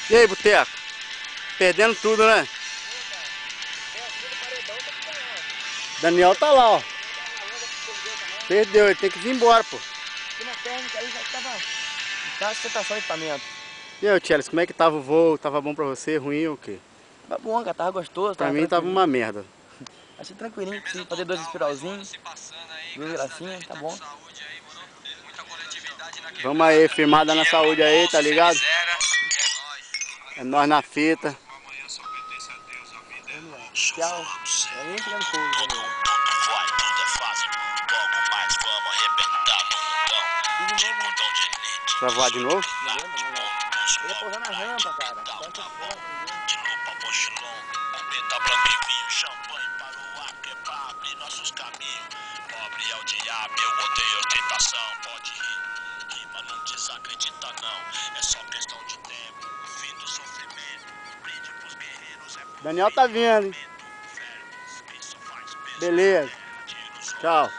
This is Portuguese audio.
E aí, Boteco? Perdendo tudo, né? Daniel tá lá, ó. Perdeu, ele tem que vir embora, pô. Aqui na técnica aí já tava em sustentação de equipamento. E aí, Tchelis, como é que tava o voo? Tava bom pra você? Ruim ou o quê? Tava bom, cara, tava gostoso, Pra tava mim tava uma merda. achei tranquilinho, consegui fazer 2 espiralzinhos, 2 gracinhas, tá bom. Vamos aí, firmada na saúde aí, tá ligado? É nós na fita. Tchau. É nem chegando fogo, Daniel. Vai voar de novo? Ele ia pousar na rampa, cara. Pobre é o diabo, eu odeio ostentação. Pode rir, mas não desacredita não. É só questão de tempo, o fim do sofrimento. Brinde pros guerreiros é Daniel tá vindo, hein? Beleza. Tchau.